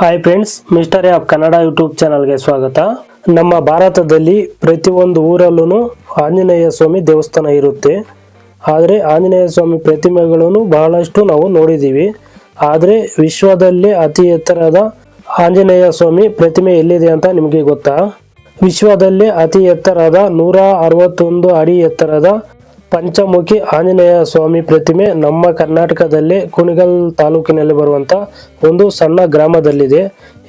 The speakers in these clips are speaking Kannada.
Hi friends, mister of Kannada YouTube ಚಾನಲ್ಗೆ ಸ್ವಾಗತ. ನಮ್ಮ ಭಾರತದಲ್ಲಿ ಪ್ರತಿಯೊಂದು ಊರಲ್ಲೂ ಆಂಜನೇಯ ಸ್ವಾಮಿ ದೇವಸ್ಥಾನ ಇರುತ್ತೆ. ಆದರೆ ಆಂಜನೇಯ ಸ್ವಾಮಿ ಪ್ರತಿಮೆಗಳನ್ನು ಬಹಳಷ್ಟು ನಾವು ನೋಡಿದ್ದೀವಿ. ಆದರೆ ವಿಶ್ವದಲ್ಲೇ ಅತಿ ಎತ್ತರದ ಆಂಜನೇಯ ಸ್ವಾಮಿ ಪ್ರತಿಮೆ ಎಲ್ಲಿದೆ ಅಂತ ನಿಮಗೆ ಗೊತ್ತಾ? ವಿಶ್ವದಲ್ಲೇ ಅತಿ ಎತ್ತರದ 161 ಅಡಿ ಎತ್ತರದ ಪಂಚಮುಖಿ ಆಂಜನೇಯ ಸ್ವಾಮಿ ಪ್ರತಿಮೆ ನಮ್ಮ ಕರ್ನಾಟಕದಲ್ಲೇ ಕುಣಿಗಲ್ ತಾಲೂಕಿನಲ್ಲಿ ಬರುವಂತ ಒಂದು ಸಣ್ಣ ಗ್ರಾಮದಲ್ಲಿದೆ.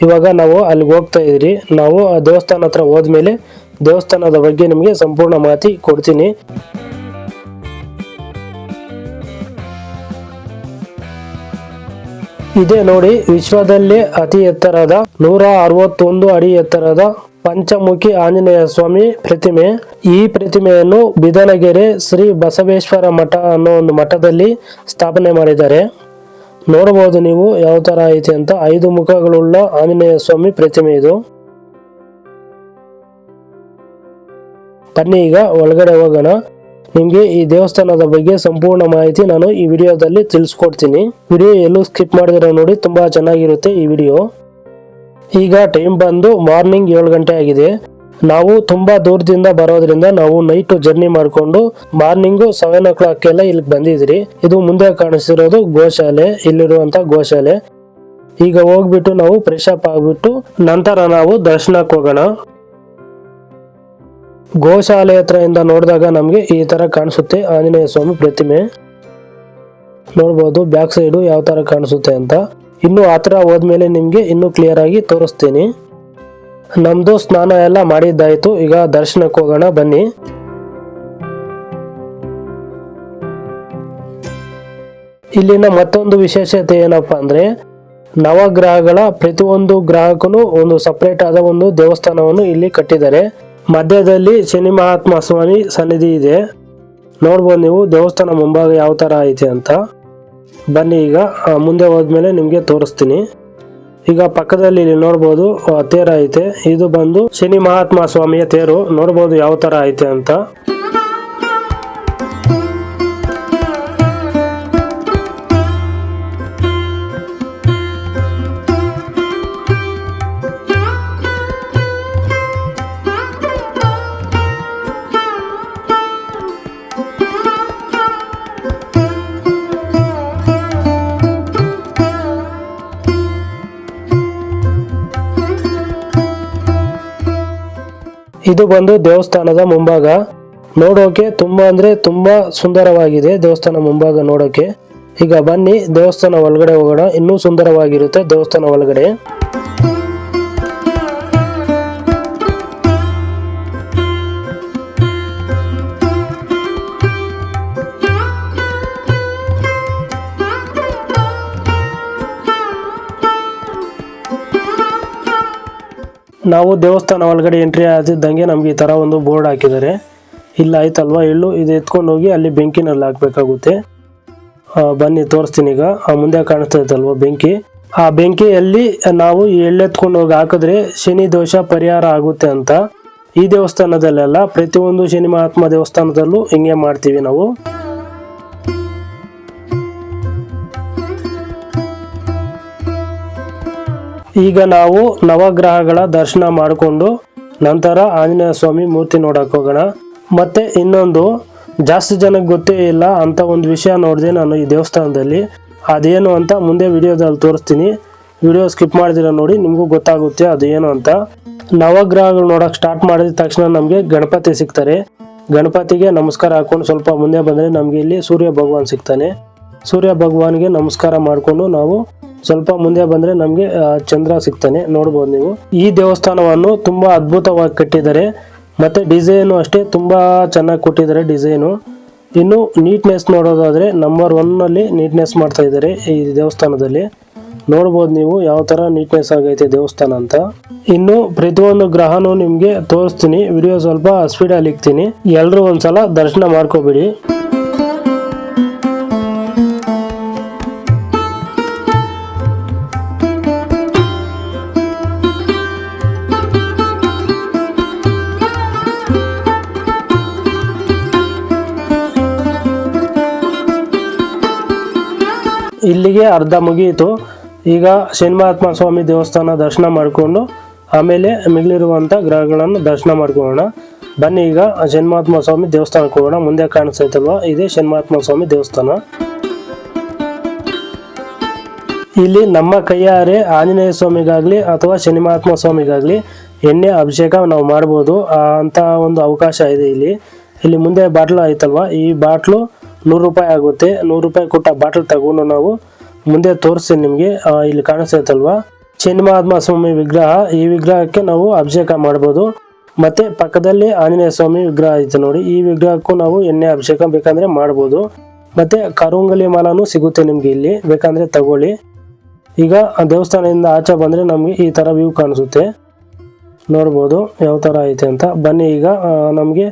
ಇವಾಗ ನಾವು ಅಲ್ಲಿಗೆ ಹೋಗ್ತಾ ಇದ್ರಿ. ನಾವು ಆ ದೇವಸ್ಥಾನ ಹತ್ರ ಹೋದ್ಮೇಲೆ ದೇವಸ್ಥಾನದ ಬಗ್ಗೆ ನಿಮಗೆ ಸಂಪೂರ್ಣ ಮಾಹಿತಿ ಕೊಡ್ತೀನಿ. ಇದೇ ನೋಡಿ, ವಿಶ್ವದಲ್ಲೇ ಅತಿ ಎತ್ತರದ 161 ಅಡಿ ಎತ್ತರದ ಪಂಚಮುಖಿ ಆಂಜನೇಯ ಸ್ವಾಮಿ ಪ್ರತಿಮೆ. ಈ ಪ್ರತಿಮೆಯನ್ನು ಬಿದನಗೆರೆ ಶ್ರೀ ಬಸವೇಶ್ವರ ಮಠ ಅನ್ನೋ ಒಂದು ಮಠದಲ್ಲಿ ಸ್ಥಾಪನೆ ಮಾಡಿದ್ದಾರೆ. ನೋಡಬಹುದು ನೀವು ಯಾವ ತರ ಐತೆ ಅಂತ. 5 ಮುಖಗಳುಳ್ಳ ಆಂಜನೇಯ ಸ್ವಾಮಿ ಪ್ರತಿಮೆ ಇದು. ಬನ್ನಿ ಈಗ ಒಳಗಡೆ ಹೋಗೋಣ. ನಿಮ್ಗೆ ಈ ದೇವಸ್ಥಾನದ ಬಗ್ಗೆ ಸಂಪೂರ್ಣ ಮಾಹಿತಿ ನಾನು ಈ ವಿಡಿಯೋದಲ್ಲಿ ತಿಳಿಸ್ಕೊಡ್ತೀನಿ. ವಿಡಿಯೋ ಎಲ್ಲೂ ಸ್ಕಿಪ್ ಮಾಡಿದ್ರೆ ನೋಡಿ, ತುಂಬಾ ಚೆನ್ನಾಗಿರುತ್ತೆ ಈ ವಿಡಿಯೋ. ಈಗ ಟೈಮ್ ಬಂದು ಮಾರ್ನಿಂಗ್ 7 ಗಂಟೆ ಆಗಿದೆ. ನಾವು ತುಂಬಾ ದೂರದಿಂದ ಬರೋದ್ರಿಂದ ನಾವು ನೈಟ್ ಜರ್ನಿ ಮಾಡಿಕೊಂಡು ಮಾರ್ನಿಂಗು 7 o'clock ಎಲ್ಲ ಇಲ್ಲಿಗೆ ಬಂದಿದ್ರಿ. ಇದು ಮುಂದೆ ಕಾಣಿಸ್ತಿರೋದು ಗೋಶಾಲೆ, ಇಲ್ಲಿರುವಂತ ಗೋಶಾಲೆ. ಈಗ ಹೋಗ್ಬಿಟ್ಟು ನಾವು ಫ್ರೆಶ್ ಅಪ್ ಆಗ್ಬಿಟ್ಟು ನಂತರ ನಾವು ದರ್ಶನಕ್ಕೆ ಹೋಗೋಣ. ಗೋಶಾಲೆ ಹತ್ರದಿಂದ ನೋಡಿದಾಗ ನಮ್ಗೆ ಈ ತರ ಕಾಣಿಸುತ್ತೆ ಆಂಜನೇಯ ಸ್ವಾಮಿ ಪ್ರತಿಮೆ. ನೋಡ್ಬೋದು ಬ್ಯಾಕ್ ಸೈಡು ಯಾವ ತರ ಕಾಣಿಸುತ್ತೆ ಅಂತ. ಇನ್ನು ಹತ್ರ ಹೋದ್ಮೇಲೆ ನಿಮ್ಗೆ ಇನ್ನು ಕ್ಲಿಯರ್ ಆಗಿ ತೋರಿಸ್ತೀನಿ. ನಮ್ದು ಸ್ನಾನ ಎಲ್ಲ ಮಾಡಿದ್ದಾಯ್ತು. ಈಗ ದರ್ಶನಕ್ಕೆ ಹೋಗೋಣ ಬನ್ನಿ. ಇಲ್ಲಿನ ಮತ್ತೊಂದು ವಿಶೇಷತೆ ಏನಪ್ಪಾ ಅಂದ್ರೆ, ನವಗ್ರಹಗಳ ಪ್ರತಿಯೊಂದು ಗ್ರಹಕ್ಕೂ ಒಂದು ಸಪರೇಟ್ ಆದ ಒಂದು ದೇವಸ್ಥಾನವನ್ನು ಇಲ್ಲಿ ಕಟ್ಟಿದ್ದಾರೆ. ಮಧ್ಯದಲ್ಲಿ ಶನಿ ಮಹಾತ್ಮ ಸ್ವಾಮಿ ಸನ್ನಿಧಿ ಇದೆ. ನೋಡ್ಬೋದು ನೀವು ದೇವಸ್ಥಾನ ಮುಂಭಾಗ ಯಾವ ತರ ಐತೆ ಅಂತ. ಬನ್ನಿ ಈಗ ಮುಂದೆ ಹೋದ್ಮೇಲೆ ನಿಮ್ಗೆ ತೋರಿಸ್ತೀನಿ. ಈಗ ಪಕ್ಕದಲ್ಲಿ ಇಲ್ಲಿ ನೋಡ್ಬೋದು ತೇರ ಐತೆ. ಇದು ಬಂದು ಶನಿ ಮಹಾತ್ಮ ಸ್ವಾಮಿಯ ತೇರು. ನೋಡ್ಬೋದು ಯಾವ ತರ ಐತೆ ಅಂತ. ಇದು ಬಂದು ದೇವಸ್ಥಾನದ ಮುಂಭಾಗ. ನೋಡೋಕೆ ತುಂಬಾ ಅಂದ್ರೆ ತುಂಬಾ ಸುಂದರವಾಗಿದೆ ದೇವಸ್ಥಾನ ಮುಂಭಾಗ ನೋಡೋಕೆ. ಈಗ ಬನ್ನಿ ದೇವಸ್ಥಾನ ಒಳಗಡೆ ಹೋಗೋಣ. ಇನ್ನೂ ಸುಂದರವಾಗಿರುತ್ತೆ ದೇವಸ್ಥಾನ ಒಳಗಡೆ. ನಾವು ದೇವಸ್ಥಾನ ಒಳಗಡೆ ಎಂಟ್ರಿ ಆದಿದ್ದಂಗೆ ನಮ್ಗೆ ಈ ತರ ಒಂದು ಬೋರ್ಡ್ ಹಾಕಿದ್ದಾರೆ. ಇಲ್ಲ ಆಯ್ತಲ್ವಾ ಎಳ್ಳು, ಇದು ಎತ್ಕೊಂಡು ಹೋಗಿ ಅಲ್ಲಿ ಬೆಂಕಿನಲ್ಲಿ ಹಾಕ್ಬೇಕಾಗುತ್ತೆ. ಬನ್ನಿ ತೋರಿಸ್ತೀನಿ. ಈಗ ಮುಂದೆ ಕಾಣಿಸ್ತಾ ಇತ್ತಲ್ವಾ ಬೆಂಕಿ, ಆ ಬೆಂಕಿಯಲ್ಲಿ ನಾವು ಎಳ್ಳೆತ್ಕೊಂಡು ಹೋಗಿ ಹಾಕಿದ್ರೆ ಶನಿ ದೋಷ ಪರಿಹಾರ ಆಗುತ್ತೆ ಅಂತ. ಈ ದೇವಸ್ಥಾನದಲ್ಲೆಲ್ಲ ಪ್ರತಿಯೊಂದು ಶನಿ ಮಹಾತ್ಮ ದೇವಸ್ಥಾನದಲ್ಲೂ ಹಿಂಗೆ ಮಾಡ್ತೀವಿ ನಾವು. ಈಗ ನಾವು ನವಗ್ರಹಗಳ ದರ್ಶನ ಮಾಡಿಕೊಂಡು ನಂತರ ಆಂಜನೇಯ ಸ್ವಾಮಿ ಮೂರ್ತಿ ನೋಡಕ್ ಹೋಗೋಣ. ಮತ್ತೆ ಇನ್ನೊಂದು ಜಾಸ್ತಿ ಜನಕ್ಕೆ ಗೊತ್ತೇ ಇಲ್ಲ ಅಂತ ಒಂದು ವಿಷಯ ನೋಡಿದೆ ನಾನು ಈ ದೇವಸ್ಥಾನದಲ್ಲಿ. ಅದೇನು ಅಂತ ಮುಂದೆ ವಿಡಿಯೋದಲ್ಲಿ ತೋರಿಸ್ತೀನಿ. ವಿಡಿಯೋ ಸ್ಕಿಪ್ ಮಾಡಿದಿರ ನೋಡಿ, ನಿಮಗೂ ಗೊತ್ತಾಗುತ್ತೆ ಅದು ಏನು ಅಂತ. ನವಗ್ರಹಗಳು ನೋಡಕ್ ಸ್ಟಾರ್ಟ್ ಮಾಡಿದ ತಕ್ಷಣ ನಮಗೆ ಗಣಪತಿ ಸಿಗ್ತಾರೆ. ಗಣಪತಿಗೆ ನಮಸ್ಕಾರ ಹಾಕೊಂಡು ಸ್ವಲ್ಪ ಮುಂದೆ ಬಂದ್ರೆ ನಮ್ಗೆ ಇಲ್ಲಿ ಸೂರ್ಯ ಭಗವಾನ್ ಸಿಗ್ತಾನೆ. ಸೂರ್ಯ ಭಗವಾನ್ಗೆ ನಮಸ್ಕಾರ ಮಾಡಿಕೊಂಡು ನಾವು ಸ್ವಲ್ಪ ಮುಂದೆ ಬಂದ್ರೆ ನಮ್ಗೆ ಚಂದ್ರ ಸಿಗ್ತಾನೆ. ನೋಡ್ಬೋದು ನೀವು. ಈ ದೇವಸ್ಥಾನವನ್ನು ತುಂಬಾ ಅದ್ಭುತವಾಗಿ ಕಟ್ಟಿದ್ದಾರೆ. ಮತ್ತೆ ಡಿಸೈನು ಅಷ್ಟೇ ತುಂಬಾ ಚೆನ್ನಾಗಿ ಕೊಟ್ಟಿದ್ದಾರೆ ಡಿಸೈನು. ಇನ್ನು ನೀಟ್ನೆಸ್ ನೋಡೋದಾದ್ರೆ ನಂಬರ್ 1 ನಲ್ಲಿ ನೀಟ್ನೆಸ್ ಮಾಡ್ತಾ ಇದ್ದಾರೆ ಈ ದೇವಸ್ಥಾನದಲ್ಲಿ. ನೋಡ್ಬೋದು ನೀವು ಯಾವ ತರ ನೀಟ್ನೆಸ್ ಆಗೈತೆ ದೇವಸ್ಥಾನ ಅಂತ. ಇನ್ನು ಪ್ರತಿಯೊಂದು ಗ್ರಹನೂ ನಿಮ್ಗೆ ತೋರಿಸ್ತೀನಿ. ವಿಡಿಯೋ ಸ್ವಲ್ಪ ಸ್ಪೀಡ್ ಅಲ್ಲಿ ಇಕ್ತೀನಿ. ಎಲ್ರು ಒಂದ್ಸಲ ದರ್ಶನ ಮಾಡ್ಕೋಬಿಡಿ. ಇಲ್ಲಿಗೆ ಅರ್ಧ ಮುಗಿಯಿತು. ಈಗ ಶನಿಮಹಾತ್ಮ ಸ್ವಾಮಿ ದೇವಸ್ಥಾನ ದರ್ಶನ ಮಾಡಿಕೊಂಡು ಆಮೇಲೆ ಮಿಗಿಲಿರುವಂಥ ಗ್ರಹಗಳನ್ನು ದರ್ಶನ ಮಾಡ್ಕೊಳ್ಳೋಣ. ಬನ್ನಿ ಈಗ ಶನಿಮಹಾತ್ಮ ಸ್ವಾಮಿ ದೇವಸ್ಥಾನಕ್ಕೆ ಹೋಗೋಣ. ಮುಂದೆ ಕಾಣಿಸ್ತೈತಲ್ವಾ, ಇದೇ ಶನಿಮಹಾತ್ಮ ಸ್ವಾಮಿ ದೇವಸ್ಥಾನ. ಇಲ್ಲಿ ನಮ್ಮ ಕೈಯಾರೆ ಆಂಜನೇಯ ಸ್ವಾಮಿಗಾಗಲಿ ಅಥವಾ ಶನಿಮಹಾತ್ಮ ಸ್ವಾಮಿಗಾಗಲಿ ಎಣ್ಣೆ ಅಭಿಷೇಕ ನಾವು ಮಾಡ್ಬೋದು ಅಂತ ಒಂದು ಅವಕಾಶ ಇದೆ. ಇಲ್ಲಿ ಮುಂದೆ ಬಾಟ್ಲು ಐತಲ್ವಾ, ಈ ಬಾಟ್ಲು 100 ರೂಪಾಯಿ ಆಗುತ್ತೆ. 100 ರೂಪಾಯಿ ಕೊಟ್ಟ ಬಾಟ್ಲ್ ತಗೊಂಡು ನಾವು ಮುಂದೆ ತೋರಿಸ್ತೀನಿ ನಿಮಗೆ. ಇಲ್ಲಿ ಕಾಣಿಸ್ತೈತಲ್ವಾ ಶನಿಮಹಾತ್ಮ ಸ್ವಾಮಿ ವಿಗ್ರಹ, ಈ ವಿಗ್ರಹಕ್ಕೆ ನಾವು ಅಭಿಷೇಕ ಮಾಡ್ಬೋದು. ಮತ್ತೆ ಪಕ್ಕದಲ್ಲಿ ಆಂಜನೇಯ ಸ್ವಾಮಿ ವಿಗ್ರಹ ಐತೆ ನೋಡಿ, ಈ ವಿಗ್ರಹಕ್ಕೂ ನಾವು ಎಣ್ಣೆ ಅಭಿಷೇಕ ಬೇಕಂದ್ರೆ ಮಾಡ್ಬೋದು. ಮತ್ತೆ ಕರುಂಗಲಿ ಮಾಲನೂ ಸಿಗುತ್ತೆ ನಿಮ್ಗೆ, ಇಲ್ಲಿ ಬೇಕಂದ್ರೆ ತಗೊಳ್ಳಿ. ಈಗ ದೇವಸ್ಥಾನದಿಂದ ಆಚೆ ಬಂದ್ರೆ ನಮ್ಗೆ ಈ ತರ ವ್ಯೂ ಕಾಣಿಸುತ್ತೆ, ನೋಡ್ಬೋದು ಯಾವ ತರ ಐತೆ ಅಂತ. ಬನ್ನಿ ಈಗ ನಮ್ಗೆ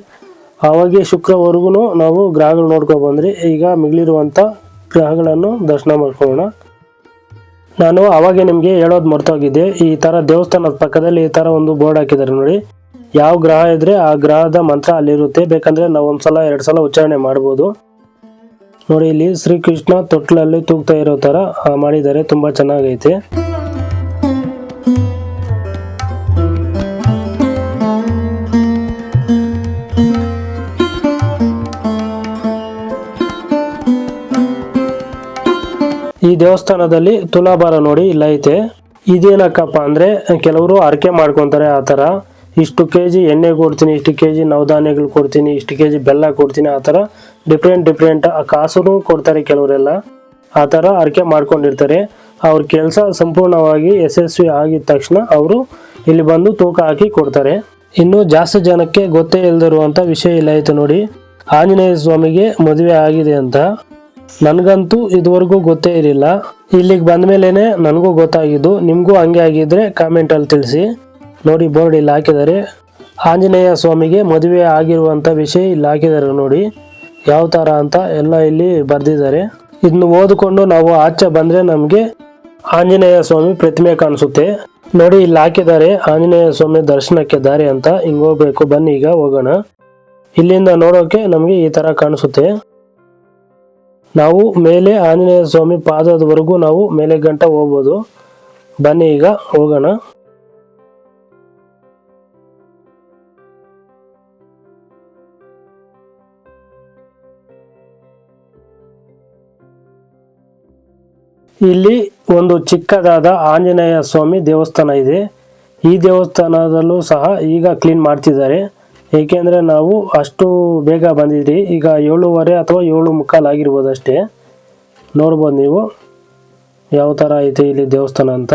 ಅವಾಗೆ ಶುಕ್ರವರೆಗೂ ನಾವು ಗ್ರಹಗಳು ನೋಡ್ಕೊಂಡು ಬಂದ್ರಿ. ಈಗ ಮಿಗಿಲಿರುವಂತ ಗ್ರಹಗಳನ್ನು ದರ್ಶನ ಮಾಡ್ಕೊಳ್ಳೋಣ. ನಾನು ಅವಾಗೆ ನಿಮ್ಗೆ ಹೇಳೋದು ಮರ್ತೋಗಿದ್ದೆ, ಈ ತರ ದೇವಸ್ಥಾನದ ಪಕ್ಕದಲ್ಲಿ ಈ ತರ ಒಂದು ಬೋರ್ಡ್ ಹಾಕಿದ್ದಾರೆ ನೋಡಿ. ಯಾವ ಗ್ರಹ ಇದ್ರೆ ಆ ಗ್ರಹದ ಮಂತ್ರ ಅಲ್ಲಿರುತ್ತೆ, ಬೇಕಂದ್ರೆ ನಾವು 1 ಸಲ 2 ಸಲ ಉಚ್ಚಾರಣೆ ಮಾಡ್ಬೋದು. ನೋಡಿ ಇಲ್ಲಿ ಶ್ರೀಕೃಷ್ಣ ತೊಟ್ಲಲ್ಲಿ ತೂಗ್ತಾ ಇರೋ ತರ ಮಾಡಿದ್ದಾರೆ, ತುಂಬಾ ಚೆನ್ನಾಗೈತೆ. ಈ ದೇವಸ್ಥಾನದಲ್ಲಿ ತುಲಾಭಾರ ನೋಡಿ ಇಲ್ಲ ಐತೆ. ಇದೇನಕ್ಕಪ್ಪ ಅಂದ್ರೆ ಕೆಲವರು ಹರಕೆ ಮಾಡ್ಕೊಂತಾರೆ, ಆ ತರ ಇಷ್ಟು kg ಎಣ್ಣೆ ಕೊಡ್ತೀನಿ, ಇಷ್ಟು kg ನವಧಾನ್ಯಗಳು ಕೊಡ್ತೀನಿ, ಇಷ್ಟು kg ಬೆಲ್ಲ ಕೊಡ್ತೀನಿ, ಆ ತರ ಡಿಫ್ರೆಂಟ್ ಕಾಸು ಕೊಡ್ತಾರೆ ಕೆಲವರೆಲ್ಲ. ಆ ತರ ಹರಕೆ ಮಾಡ್ಕೊಂಡಿರ್ತಾರೆ. ಅವ್ರ ಕೆಲಸ ಸಂಪೂರ್ಣವಾಗಿ ಯಶಸ್ವಿ ಆಗಿದ ತಕ್ಷಣ ಅವರು ಇಲ್ಲಿ ಬಂದು ತೂಕ ಹಾಕಿ ಕೊಡ್ತಾರೆ. ಇನ್ನು ಜಾಸ್ತಿ ಜನಕ್ಕೆ ಗೊತ್ತೇ ಇಲ್ದಿರುವಂತ ವಿಷಯ ಇಲ್ಲ ಐತೆ ನೋಡಿ, ಆಂಜನೇಯ ಸ್ವಾಮಿಗೆ ಮದುವೆ ಆಗಿದೆ ಅಂತ. ನನ್ಗಂತೂ ಇದುವರೆಗೂ ಗೊತ್ತೇ ಇರಲಿಲ್ಲ. ಇಲ್ಲಿಗೆ ಬಂದ್ಮೇಲೆನೆ ನನಗೂ ಗೊತ್ತಾಗಿದ್ದು. ನಿಮ್ಗೂ ಹಂಗೆ ಆಗಿದ್ರೆ ಕಾಮೆಂಟ್ ಅಲ್ಲಿ ತಿಳಿಸಿ. ನೋಡಿ ಬೋರ್ಡ್ ಇಲ್ಲಿ ಹಾಕಿದ್ದಾರೆ, ಆಂಜನೇಯ ಸ್ವಾಮಿಗೆ ಮದುವೆ ಆಗಿರುವಂತ ವಿಷಯ ಇಲ್ಲಿ ಹಾಕಿದ್ದಾರೆ ನೋಡಿ, ಯಾವ ತರ ಅಂತ ಎಲ್ಲ ಇಲ್ಲಿ ಬರ್ದಿದ್ದಾರೆ. ಇದನ್ನು ಓದಿಕೊಂಡು ನಾವು ಆಚೆ ಬಂದ್ರೆ ನಮ್ಗೆ ಆಂಜನೇಯ ಸ್ವಾಮಿ ಪ್ರತಿಮೆ ಕಾಣಿಸುತ್ತೆ ನೋಡಿ. ಇಲ್ಲಿ ಹಾಕಿದ್ದಾರೆ ಆಂಜನೇಯ ಸ್ವಾಮಿ ದರ್ಶನಕ್ಕೆ ದಾರಿ ಅಂತ, ಹಿಂಗ್ ಹೋಗ್ಬೇಕು. ಬನ್ನಿ ಈಗ ಹೋಗೋಣ. ಇಲ್ಲಿಂದ ನೋಡೋಕೆ ನಮ್ಗೆ ಈ ತರ ಕಾಣಿಸುತ್ತೆ. ನಾವು ಮೇಲೆ ಆಂಜನೇಯ ಸ್ವಾಮಿ ಪಾದದವರೆಗೂ ನಾವು ಮೇಲೆ ಗಂಟ ಹೋಗ್ಬೋದು. ಬನ್ನಿ ಈಗ ಹೋಗೋಣ. ಇಲ್ಲಿ ಒಂದು ಚಿಕ್ಕದಾದ ಆಂಜನೇಯ ಸ್ವಾಮಿ ದೇವಸ್ಥಾನ ಇದೆ. ಈ ದೇವಸ್ಥಾನದಲ್ಲೂ ಸಹ ಈಗ ಕ್ಲೀನ್ ಮಾಡ್ತಿದ್ದಾರೆ, ಏಕೆಂದರೆ ನಾವು ಅಷ್ಟು ಬೇಗ ಬಂದಿದ್ರಿ. ಈಗ 7:15 ಅಥವಾ 7:45 ಆಗಿರ್ಬೋದು ಅಷ್ಟೇ. ನೋಡ್ಬೋದು ನೀವು ಯಾವ ಥರ ಐತೆ ಇಲ್ಲಿ ದೇವಸ್ಥಾನ ಅಂತ.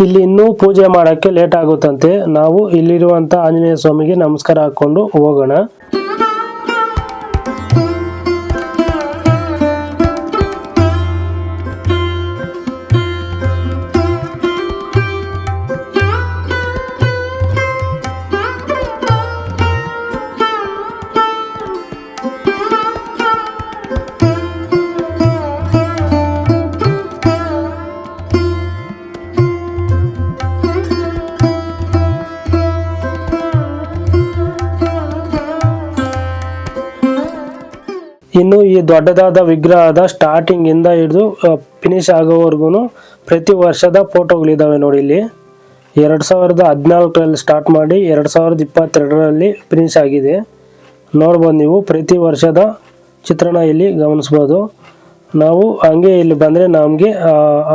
ಇಲ್ಲಿ ಇನ್ನೂ ಪೂಜೆ ಮಾಡೋಕ್ಕೆ ಲೇಟ್ ಆಗುತ್ತಂತೆ. ನಾವು ಇಲ್ಲಿರುವಂಥ ಆಂಜನೇಯ ಸ್ವಾಮಿಗೆ ನಮಸ್ಕಾರ ಹಾಕ್ಕೊಂಡು ಹೋಗೋಣ. ಇನ್ನು ಈ ದೊಡ್ಡದಾದ ವಿಗ್ರಹದ ಸ್ಟಾರ್ಟಿಂಗ್ ಇಂದ ಹಿಡಿದು ಫಿನಿಶ್ ಆಗೋವರೆಗೂ ಪ್ರತಿ ವರ್ಷದ ಫೋಟೋಗಳಿದಾವೆ ನೋಡಿ. ಇಲ್ಲಿ 2014ರಲ್ಲಿ ಸ್ಟಾರ್ಟ್ ಮಾಡಿ 2022ರಲ್ಲಿ ಫಿನಿಶ್ ಆಗಿದೆ. ನೋಡ್ಬೋದು ನೀವು ಪ್ರತಿ ವರ್ಷದ ಚಿತ್ರಣ ಇಲ್ಲಿ ಗಮನಿಸ್ಬೋದು. ನಾವು ಹಂಗೆ ಇಲ್ಲಿ ಬಂದರೆ ನಮಗೆ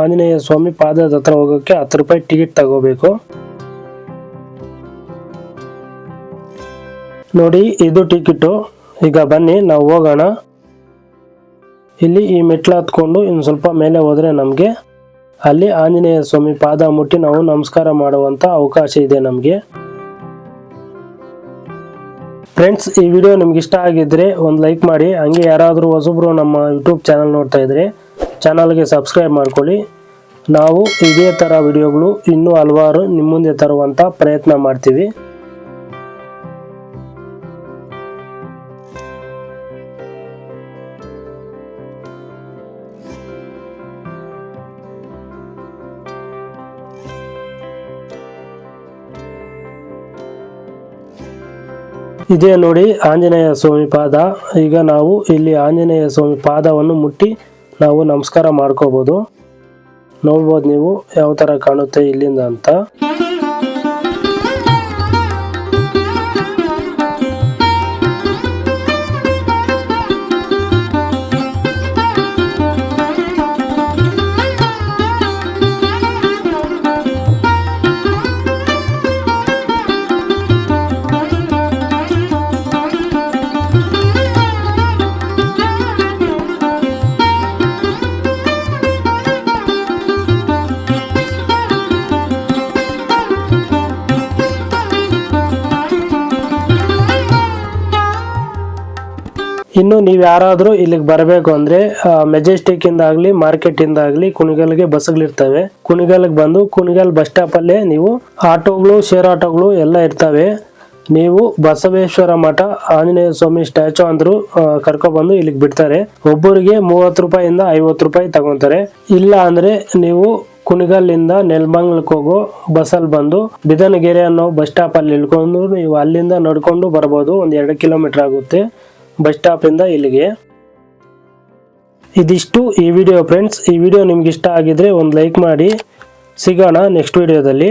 ಆಂಜನೇಯ ಸ್ವಾಮಿ ಪಾದದ ಹತ್ರ ಹೋಗೋಕ್ಕೆ 10 ರೂಪಾಯಿ ಟಿಕೆಟ್ ತಗೋಬೇಕು ನೋಡಿ. ಇದು ಟಿಕೆಟು. ಈಗ ಬನ್ನಿ ನಾವು ಹೋಗೋಣ. ಇಲ್ಲಿ ಈ ಮೆಟ್ಲು ಹತ್ಕೊಂಡು ಇನ್ನು ಸ್ವಲ್ಪ ಮೇಲೆ ಹೋದರೆ ನಮಗೆ ಅಲ್ಲಿ ಆಂಜನೇಯ ಸ್ವಾಮಿ ಪಾದ ಮುಟ್ಟಿ ನಾವು ನಮಸ್ಕಾರ ಮಾಡುವಂಥ ಅವಕಾಶ ಇದೆ ನಮಗೆ. ಫ್ರೆಂಡ್ಸ್, ಈ ವಿಡಿಯೋ ನಿಮ್ಗೆ ಇಷ್ಟ ಆಗಿದ್ರೆ ಒಂದು ಲೈಕ್ ಮಾಡಿ. ಹಂಗೆ ಯಾರಾದರೂ ಹೊಸಬ್ರು ನಮ್ಮ ಯೂಟ್ಯೂಬ್ ಚಾನಲ್ ನೋಡ್ತಾ ಇದ್ರೆ ಚಾನಲ್ಗೆ ಸಬ್ಸ್ಕ್ರೈಬ್ ಮಾಡ್ಕೊಳ್ಳಿ. ನಾವು ಇದೇ ಥರ ವಿಡಿಯೋಗಳು ಇನ್ನೂ ಹಲವಾರು ನಿಮ್ಮ ಮುಂದೆ ತರುವಂಥ ಪ್ರಯತ್ನ ಮಾಡ್ತೀವಿ. ಇದೇ ನೋಡಿ ಆಂಜನೇಯ ಸ್ವಾಮಿ ಪಾದ. ಈಗ ನಾವು ಇಲ್ಲಿ ಆಂಜನೇಯ ಸ್ವಾಮಿ ಪಾದವನ್ನು ಮುಟ್ಟಿ ನಾವು ನಮಸ್ಕಾರ ಮಾಡ್ಕೋಬೋದು. ನೋಡ್ಬೋದು ನೀವು ಯಾವ ಥರ ಕಾಣುತ್ತೆ ಇಲ್ಲಿಂದ ಅಂತ. ಇನ್ನು ನೀವು ಯಾರಾದರೂ ಇಲ್ಲಿಗೆ ಬರಬೇಕು ಅಂದರೆ ಮೆಜೆಸ್ಟಿಕ್ ಇಂದಾಗಲಿ ಮಾರ್ಕೆಟ್ ಇಂದಾಗಲಿ ಕುಣಿಗಲ್ಗೆ ಬಸ್ಗಳಿರ್ತವೆ. ಕುಣಿಗಲ್ಗೆ ಬಂದು ಕುಣಿಗಲ್ ಬಸ್ ಸ್ಟಾಪಲ್ಲೇ ನೀವು ಆಟೋಗಳು, ಶೇರ್ ಆಟೋಗಳು ಎಲ್ಲ ಇರ್ತವೆ. ನೀವು ಬಸವೇಶ್ವರ ಮಠ ಆಂಜನೇಯ ಸ್ವಾಮಿ ಸ್ಟ್ಯಾಚು ಅಂದ್ರು ಕರ್ಕೊಬಂದು ಇಲ್ಲಿಗೆ ಬಿಡ್ತಾರೆ. ಒಬ್ಬರಿಗೆ 30 ರೂಪಾಯಿಂದ 50 ರೂಪಾಯಿ ತಗೊಂತಾರೆ. ಇಲ್ಲ ಅಂದ್ರೆ ನೀವು ಕುಣಿಗಲ್ಲಿಂದ ನೆಲಮಂಗಲಕ್ಕೆ ಹೋಗೋ ಬಸ್ಸಲ್ಲಿ ಬಂದು ಬಿದನಗೆರೆ ಅನ್ನೋ ಬಸ್ ಸ್ಟಾಪ್ ಅಲ್ಲಿ ಇಳ್ಕೊಂಡು ನೀವು ಅಲ್ಲಿಂದ ನಡ್ಕೊಂಡು ಬರ್ಬೋದು. ಒಂದು 2 ಕಿಲೋಮೀಟರ್ ಆಗುತ್ತೆ ಬಸ್ ಸ್ಟಾಪ್ ಇಂದ ಇಲ್ಲಿಗೆ. ಇದಿಷ್ಟು ಈ ವಿಡಿಯೋ ಫ್ರೆಂಡ್ಸ್. ಈ ವಿಡಿಯೋ ನಿಮ್ಗೆ ಇಷ್ಟ ಆಗಿದ್ರೆ ಒಂದು ಲೈಕ್ ಮಾಡಿ. ಸಿಗೋಣ ನೆಕ್ಸ್ಟ್ ವಿಡಿಯೋದಲ್ಲಿ.